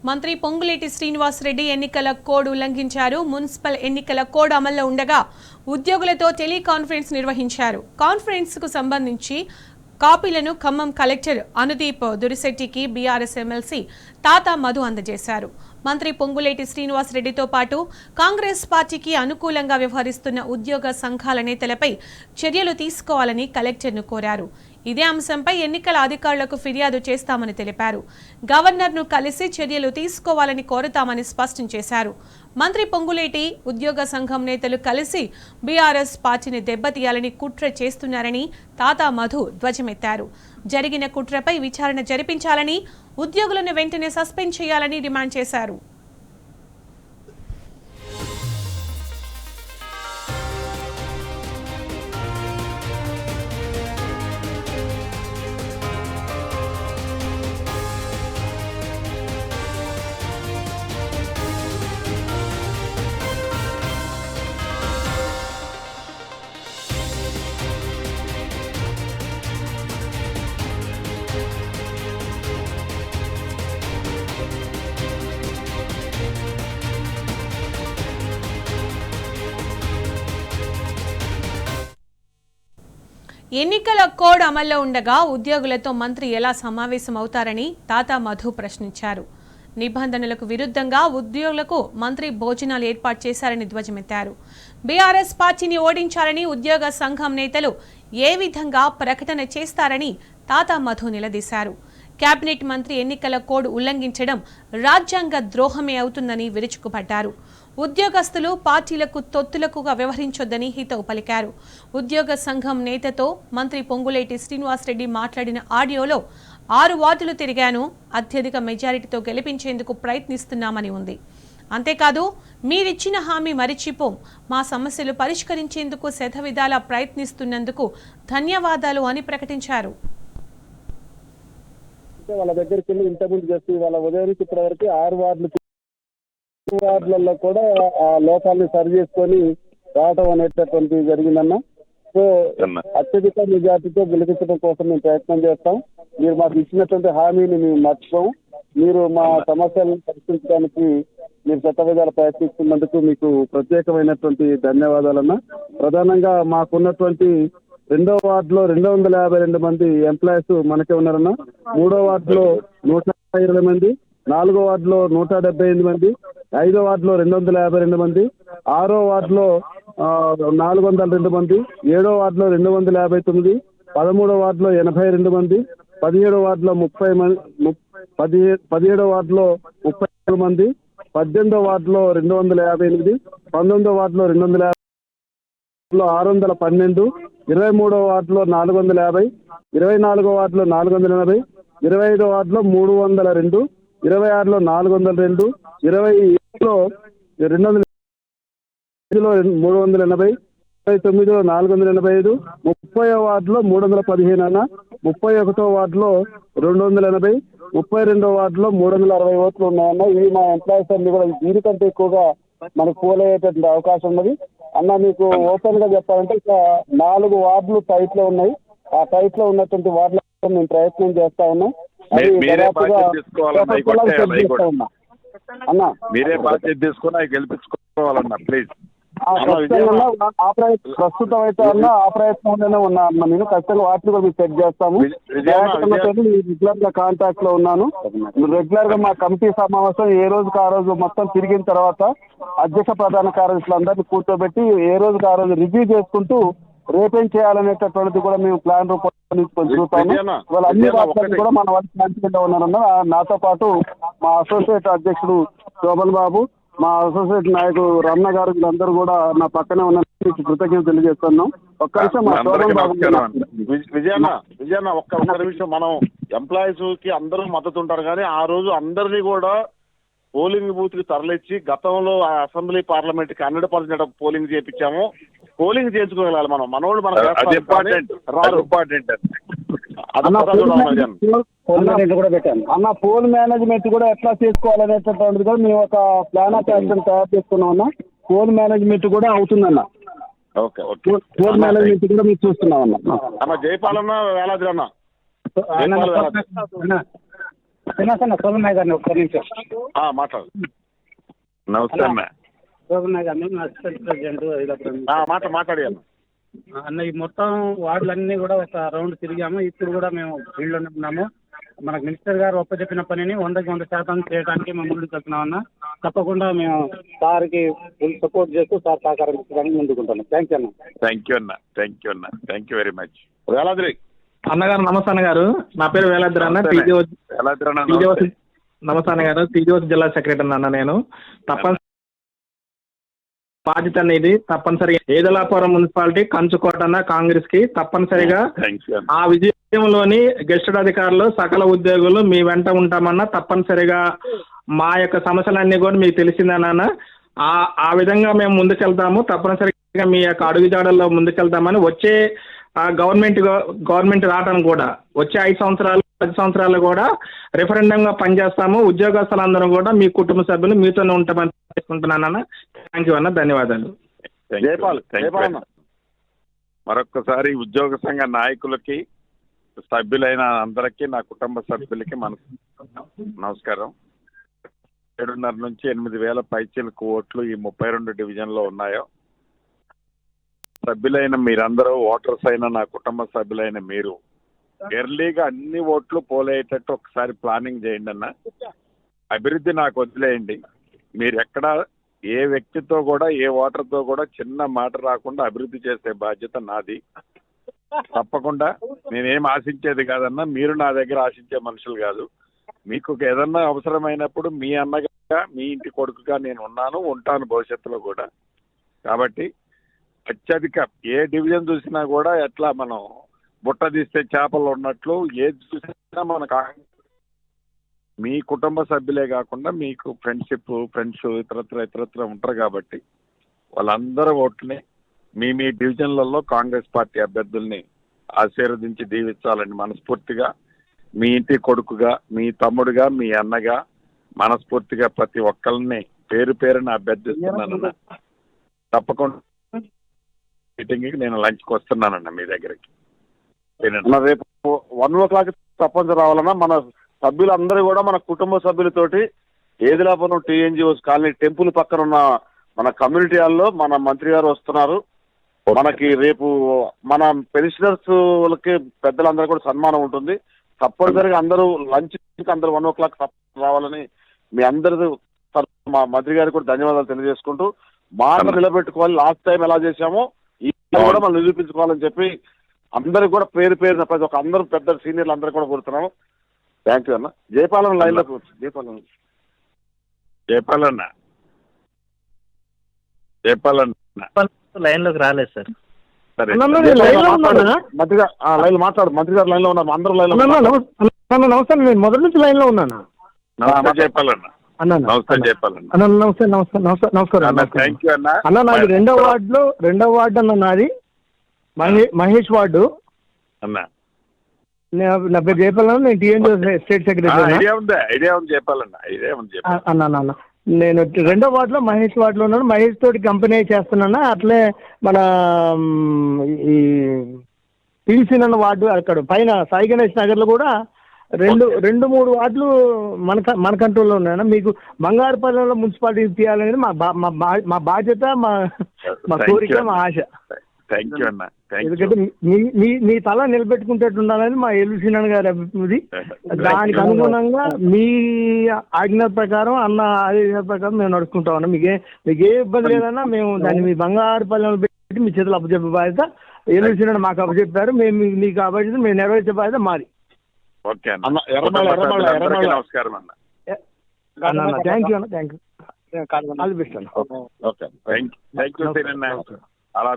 మంత్రి పొంగులేటి శ్రీనివాసరెడ్డి ఎన్నికల కోడ్ ఉల్లంఘించారు. మున్సిపల్ ఎన్నికల కోడ్ అమల్లో ఉండగా ఉద్యోగులతో టెలికాన్ఫరెన్స్ నిర్వహించారు. కాన్ఫరెన్స్ కు సంబంధించి కాపీలను ఖమ్మం కలెక్టర్ అనుదీప్ దురిశెట్టికి బీఆర్ఎస్ ఎమ్మెల్సీ తాతా మధు అందజేశారు. మంత్రి పొంగులేటి శ్రీనివాసరెడ్డితో పాటు కాంగ్రెస్ పార్టీకి అనుకూలంగా వ్యవహరిస్తున్న ఉద్యోగ సంఘాల నేతలపై చర్యలు తీసుకోవాలని కలెక్టర్ను కోరారు. ఇదే అంశంపై ఎన్నికల అధికారులకు ఫిర్యాదు చేస్తామని తెలిపారు. గవర్నర్ను కలిసి చర్యలు తీసుకోవాలని కోరుతామని స్పష్టం చేశారు. మంత్రి పొంగులేటి ఉద్యోగ సంఘం నేతలు కలిసి బీఆర్ఎస్ పార్టీని దెబ్బతీయాలని కుట్ర చేస్తున్నారని తాతా మధు ధ్వజమెత్తారు. జరిగిన కుట్రపై విచారణ జరిపించాలని, ఉద్యోగులను వెంటనే సస్పెండ్ చేయాలని డిమాండ్ చేశారు. ఎన్నికల కోడ్ అమల్లో ఉండగా ఉద్యోగులతో మంత్రి ఎలా సమావేశం అవుతారని తాతా మధు ప్రశ్నించారు. నిబంధనలకు విరుద్ధంగా ఉద్యోగులకు మంత్రి భోజనాలు ఏర్పాటు చేశారని ధ్వజమెత్తారు. బీఆర్ఎస్ పార్టీని ఓడించాలని ఉద్యోగ సంఘం నేతలు ఏ విధంగా ప్రకటన చేస్తారని తాతా మధు నిలదీశారు. కేబినెట్ మంత్రి ఎన్నికల కోడ్ ఉల్లంఘించడం రాజ్యాంగ ద్రోహమే అవుతుందని విరుచుకుపడ్డారు. ఉద్యోగస్తులు పార్టీలకు తొత్తులకుగా వ్యవహరించొద్దని హితవు పలికారు. ఉద్యోగ సంఘం నేతతో మంత్రి పొంగులేటి శ్రీనివాసరెడ్డి మాట్లాడిన ఆడియోలో 6 వార్డులు తిరిగాను, అత్యధిక మెజారిటీతో గెలిపించేందుకు ప్రయత్నిస్తున్నామని ఉంది. అంతేకాదు, మీరిచ్చిన హామీ మరిచిపోం, మా సమస్యలు పరిష్కరించేందుకు శతవిధాలా ప్రయత్నిస్తున్నందుకు ధన్యవాదాలు అని ప్రకటించారు. వాళ్ళ దగ్గరికి వెళ్ళి ఇంతకుముందు చేసి వాళ్ళ ఉదయం నుంచి ఇప్పటి వరకు 6 వార్డులలో కూడా ఆ లోపాలని సరి చేసుకొని రావడం అనేటటువంటి జరిగిందన్న. సో అత్యధిక మెజార్టీతో గెలిపించడం కోసం మేము ప్రయత్నం చేస్తాం. మీరు మాకు ఇచ్చినటువంటి హామీని మేము మర్చిపోం. మీరు మా సమస్యలను పరిష్కరించడానికి మీరు శతవిధాలు ప్రయత్నిస్తున్నందుకు మీకు ప్రత్యేకమైనటువంటి ధన్యవాదాలన్న. ప్రధానంగా మాకున్నటువంటి 2వ వార్డులో 252 మంది ఎంప్లాయీస్ మనకే ఉన్నారన్న. 3వ వార్డులో 120 మంది, 4వ వార్డులో 178 మంది, 5వ వార్డులో 252 మంది, 6వ వార్డులో 402 మంది, 7వ వార్డులో 259, 13వ వార్డులో 82 మంది, 17వ వార్డులో 30 మంది, 17వ వార్డులో 33 మంది, 18వ వార్డులో 258, 19వ వార్డులో 250, 612, 23వ వార్డులో 450, 24వ వార్డులో 480, 25వ వార్డులో 302, 26లో 402, 27లో 200, 380, 29లో 485, 30వ వార్డులో 315 అన్న, 31వ వార్డులో 280, 32వ వార్డులో 360 ఓట్లు ఉన్నాయన్న. ఇవి మా ఎంప్లాయీస్ అన్ని కూడా దీనికంటే ఎక్కువగా మనకు పోలయ్యేటటువంటి అవకాశం ఉన్నది అన్న. మీకు ఓపెన్ గా చెప్పాలంటే ఇక 4 వార్డులు టైట్ లో ఉన్నాయి. ఆ టైట్ లో ఉన్నటువంటి వార్డులో మేము ప్రయత్నం చేస్తా ఉన్నాం. మీరే బాధ్యత తీసుకుని గెలిపించుకోవాలన్నా ప్లీజ్. ప్రస్తుతం అయితే అన్న ఆ ప్రయత్నంలోనే ఉన్నా అన్న. నేను ఖచ్చితంగా వాటిని కూడా చెక్ చేస్తాము. రెగ్యులర్ గా కాంటాక్ట్ లో ఉన్నాను. రెగ్యులర్ గా మా కమిటీ సమావేశం ఏ రోజుకి ఆ రోజు మొత్తం తిరిగిన తర్వాత అధ్యక్ష ప్రధాన కార్యదర్శులు అందరినీ కూర్చోబెట్టి ఏ రోజుకి ఆ రోజు రివ్యూ చేసుకుంటూ రేపేం చేయాలనేటటువంటిది కూడా మేము ప్లాన్ రూపంలో చూస్తాము. ఇవాళ అన్ని రాష్ట్రాలు కూడా మన వాళ్ళు కాన్ఫిడెంట్ గా ఉన్నారన్న. నాతో పాటు మా అసోసియేట్ అధ్యక్షుడు శోభన్ బాబు, మా అసోసియేట్ నాయకుడు రమణ గారు, వీళ్ళందరూ కూడా నా పక్కనే ఉన్న కృతజ్ఞత తెలియజేస్తున్నాం. ఒక్క నిమిషం మా శోభన్ బాబు. విజయన్న ఒక్క నిమిషం. మనం ఎంప్లాయీస్ కి అందరూ మద్దతు ఉంటారు కానీ ఆ రోజు అందరినీ కూడా పోలింగ్ బూత్ కి తరలిచ్చి గతంలో అసెంబ్లీ పార్లమెంట్ కి 100% పోలింగ్ చేయించాము. పోలింగ్ చేయించుకోగలాలి మనం. మనోళ్ళు మన అన్న పోల్ మేనేజ్మెంట్ కూడా ఎట్లా చేసుకోవాలనేటటువంటిది కూడా మేము ఒక ప్లాన్ ఆఫ్ యాక్షన్ తయారు చేసుకున్నాం అన్న. పోల్ మేనేజ్మెంట్ కూడా అవుతుందన్న. పోల్ మేనేజ్మెంట్ కూడా మీరు చూస్తున్నాం అన్న. జయపాలన్న వేలాద్రి అన్న శోభన్ నాయక్ గారిని ఒక్క నిమిషం మాట్లాడు. నమస్తే అన్న. శోభన్ నాయక్ గారిని అసిస్టెంట్ ప్రెసిడెంట్ మాట్లాడి అన్న. ఈ మొత్తం వార్డులన్నీ కూడా ఒక రౌండ్ తిరిగాము. ఇప్పుడు కూడా మేము ఫీల్డ్లోనే ఉన్నాము. మనకు మినిస్టర్ గారు ఒప్పచెప్పిన పనిని 100% చేయడానికి మేము ముందుకు వెళ్తున్నాం అన్న. తప్పకుండా మేము సార్కి ఫుల్ సపోర్ట్ చేస్తూ సార్ సహకారం ఇచ్చడానికి ముందుకుంటాను. థ్యాంక్ యూ అన్న. Thank you very much. Veladri అన్నగారు నమస్తే అన్నగారు. నా పేరు వేలాద్రి అన్న. నమస్తే అన్నగారు. టీజీఓస్ జిల్లా సెక్రటరీ అన్న. నేను తప్పనిసరి బాధ్యత అనేది తప్పనిసరిగా ఏదలాపురం మున్సిపాలిటీ కంచుకోటన్న కాంగ్రెస్ కి తప్పనిసరిగా ఆ విజయంలోని గెస్టెడ్ అధికారులు సకల ఉద్యోగులు మీ వెంట ఉంటామన్నా. తప్పనిసరిగా మా యొక్క సమస్యలన్నీ కూడా మీకు తెలిసిందన్న. ఆ విధంగా మేము ముందుకెళ్తాము. తప్పనిసరిగా మీ యొక్క అడుగుజాడల్లో ముందుకెళ్తామని వచ్చే గవర్నమెంట్ రావడానికి కూడా వచ్చే 5 సంవత్సరాలు 10 సంవత్సరాలు కూడా రెఫరెండంగా పనిచేస్తాము. ఉద్యోగస్తులందరం కూడా మీ కుటుంబ సభ్యులు మీతోనే ఉంటామని తెలుసుకుంటున్నానన్న. థ్యాంక్ యూ అన్న. ధన్యవాదాలు. మరొక్కసారి ఉద్యోగ సంఘ నాయకులకి సభ్యులైన అందరికీ నా కుటుంబ సభ్యులకి నమస్కారం. 7.5 నుంచి 8,000 పైచీలకు ఓట్లు ఈ 32 డివిజన్లో ఉన్నాయో సభ్యులైన మీరందరూ ఓటర్స్ అయిన నా కుటుంబ సభ్యులైన మీరు ఎర్లీగా అన్ని ఓట్లు పోలేటట్టు ఒకసారి ప్లానింగ్ చేయండి అన్న. అభివృద్ధి నాకు వదిలేయండి. మీరు ఎక్కడ ఏ వ్యక్తితో కూడా ఏ ఓటర్తో కూడా చిన్న మాట రాకుండా అభివృద్ధి చేసే బాధ్యత నాది. తప్పకుండా నేనేం ఆశించేది కాదన్నా. మీరు నా దగ్గర ఆశించే మనుషులు కాదు. మీకు ఏదన్నా అవసరమైనప్పుడు మీ అన్నగా మీ ఇంటి కొడుకుగా నేను ఉంటాను భవిష్యత్తులో కూడా. కాబట్టి అత్యధిక ఏ డివిజన్ చూసినా కూడా ఎట్లా మనం బుట్ట తీస్తే చేపలు ఉన్నట్లు ఏది చూసినా మనకు మీ కుటుంబ సభ్యులే కాకుండా మీకు ఫ్రెండ్స్ ఇతరత్ర ఉంటారు. కాబట్టి వాళ్ళందరూ ఓట్లని మీ డివిజన్లలో కాంగ్రెస్ పార్టీ అభ్యర్థుల్ని ఆశీర్వదించి దీవించాలని మనస్ఫూర్తిగా మీ ఇంటి కొడుకుగా, మీ తమ్ముడుగా, మీ అన్నగా మనస్ఫూర్తిగా ప్రతి ఒక్కరిని పేరున అభ్యర్థిస్తున్నానన్న. తప్పకుండా మీటింగ్కి నేను లంచ్కి వస్తున్నానన్న మీ దగ్గరికి. రేపు 1 o'clock తప్పనిసరి రావాలన్నా. మన సభ్యులందరూ కూడా మన కుటుంబ సభ్యులతోటి ఏదిలాపురం టీఎన్జిఓస్ కాలనీ టెంపుల్ పక్కన ఉన్న మన కమ్యూనిటీ హాల్లో మన మంత్రి గారు వస్తున్నారు. మనకి రేపు మన పెన్షనర్స్ వాళ్ళకి పెద్దలందరూ కూడా సన్మానం ఉంటుంది. తప్పనిసరిగా అందరూ లంచ్ అందరూ 1 o'clock రావాలని మీ అందరి మా మంత్రి గారికి కూడా ధన్యవాదాలు తెలియజేసుకుంటూ మాట నిలబెట్టుకోవాలి. లాస్ట్ టైం ఎలా చేశామో ఈ కూడా మనం నిరూపించుకోవాలని చెప్పి అందరికి కూడా పేరున ప్రతి ఒక్క అందరూ పెద్ద సీనియర్లు అందరూ కూడా కోరుతున్నాము. థ్యాంక్ యూ అన్న. జయపాలన లైన్ లో లైన్ లోకి రాలేదు సార్. మంత్రి గారు లైన్ లో ఉన్నారు. అందరూ లైన్ లో. నమస్తే. నేను మొదటి నుంచి లైన్ లో ఉన్నాను. జయపాలన్న నమస్కారం అన్న. నాది 2వ వార్డు అన్న. నాది మహేష్ వార్డు అన్న. నా పేరు జయపాలన్న. నేను టీఎన్జీ స్టేట్ సెక్రటరీ అన్న. నేను 2వ వార్డులో మహేష్ వార్డులో ఉన్నాను. మహేష్ తోటి కంపెనీ చేస్తున్నాను. అట్లే మన ఈ పిలిసిన వార్డు అక్కడ పైన సాయి గణేష్ నగర్లో కూడా 2-3 వార్డులు మన కంట్రోల్లో ఉన్నాయన్న. మీకు బంగారుపల్లిలో మున్సిపాలిటీ తీయాలనేది మా బాధ్యత, మా కోరిక, మా ఆశ. ఎందుకంటే మీ తల నిలబెట్టుకుంటట్టు ఉండాలని మా ఎల్లుసీనన్ గారి అభివృద్ధి. దానికి అనుగుణంగా మీ ఆజ్ఞ ప్రకారం అన్న ఆదేశాల ప్రకారం మేము నడుచుకుంటాం అన్న. మీకు ఏ ఇబ్బంది లేదన్నా. మేము దాన్ని మీ బంగారుపల్లిలో పెట్టి మీ చేతులు అప్పచెప్పే బాధ్యత ఎల్లుసీనన్ మాకు అప్పచెప్పారు. మేము మీకు ఆ బాధ్యత మేము నెరవేర్చే బాధ్యత మాది. నమస్కారం అన్న. థ్యాంక్ యూ అన్న. Thank you. All the best అన్న. Thank you. అలా